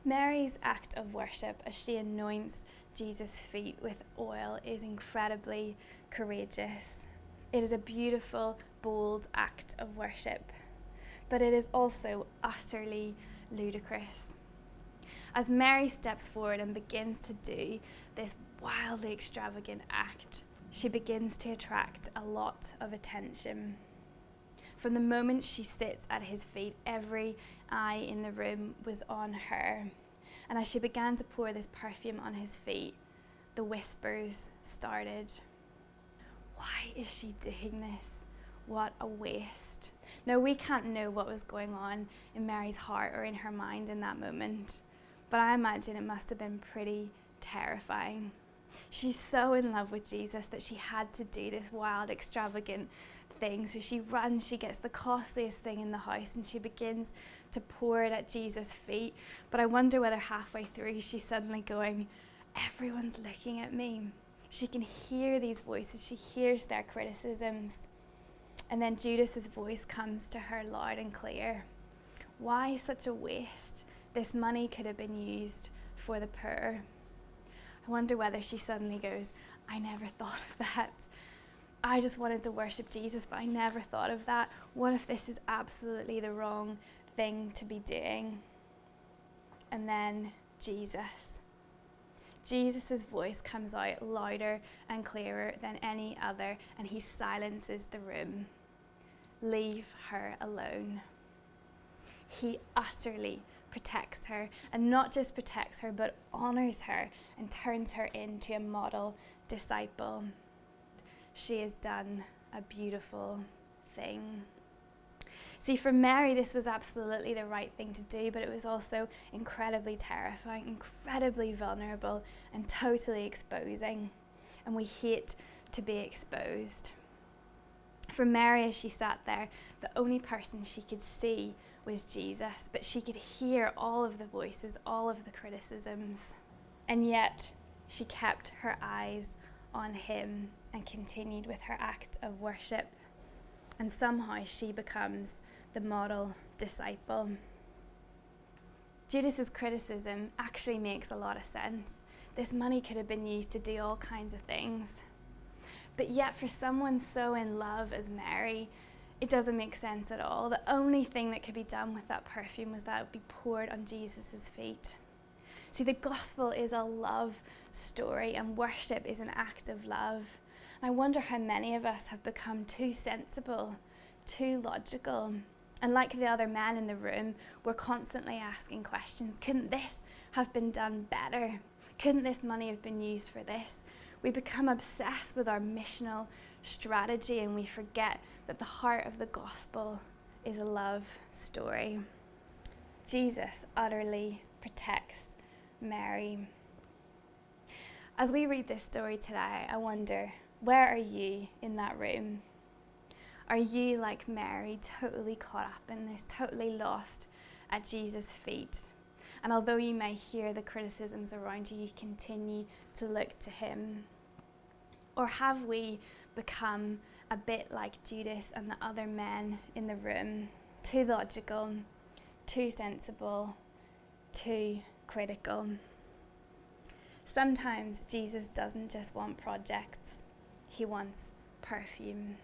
Mary's act of worship as she anoints Jesus' feet with oil is incredibly courageous. It is a beautiful, bold act of worship, but it is also utterly ludicrous. As Mary steps forward and begins to do this wildly extravagant act, she begins to attract a lot of attention. From the moment she sits at his feet, every eye in the room was on her. And as she began to pour this perfume on his feet, the whispers started. Why is she doing this? What a waste. Now, we can't know what was going on in Mary's heart or in her mind in that moment, but I imagine it must have been pretty terrifying. She's so in love with Jesus that she had to do this wild, extravagant thing. So she runs, she gets the costliest thing in the house, and she begins to pour it at Jesus' feet. But I wonder whether halfway through she's suddenly going, everyone's looking at me. She can hear these voices, she hears their criticisms. And then Judas's voice comes to her loud and clear. Why such a waste? This money could have been used for the poor. I wonder whether she suddenly goes, I never thought of that. I just wanted to worship Jesus, but I never thought of that. What if this is absolutely the wrong thing to be doing? And then Jesus' voice comes out louder and clearer than any other, and he silences the room. Leave her alone. He utterly protects her, and not just protects her, but honors her and turns her into a model disciple. She has done a beautiful thing. See, for Mary, this was absolutely the right thing to do, but it was also incredibly terrifying, incredibly vulnerable, and totally exposing. And we hate to be exposed. For Mary, as she sat there, the only person she could see was Jesus, but she could hear all of the voices, all of the criticisms. And yet, she kept her eyes on him and continued with her act of worship. And somehow she becomes the model disciple. Judas's criticism actually makes a lot of sense. This money could have been used to do all kinds of things. But yet for someone so in love as Mary, it doesn't make sense at all. The only thing that could be done with that perfume was that it would be poured on Jesus' feet. See, the gospel is a love story, and worship is an act of love. I wonder how many of us have become too sensible, too logical. And like the other men in the room, we're constantly asking questions. Couldn't this have been done better? Couldn't this money have been used for this? We become obsessed with our missional strategy, and we forget that the heart of the gospel is a love story. Jesus utterly protects Mary. As we read this story today, I wonder, where are you in that room? Are you like Mary, totally caught up in this, totally lost at Jesus' feet? And although you may hear the criticisms around you, you continue to look to him? Or have we become a bit like Judas and the other men in the room, too logical, too sensible, too critical? Sometimes Jesus doesn't just want projects, he wants perfume.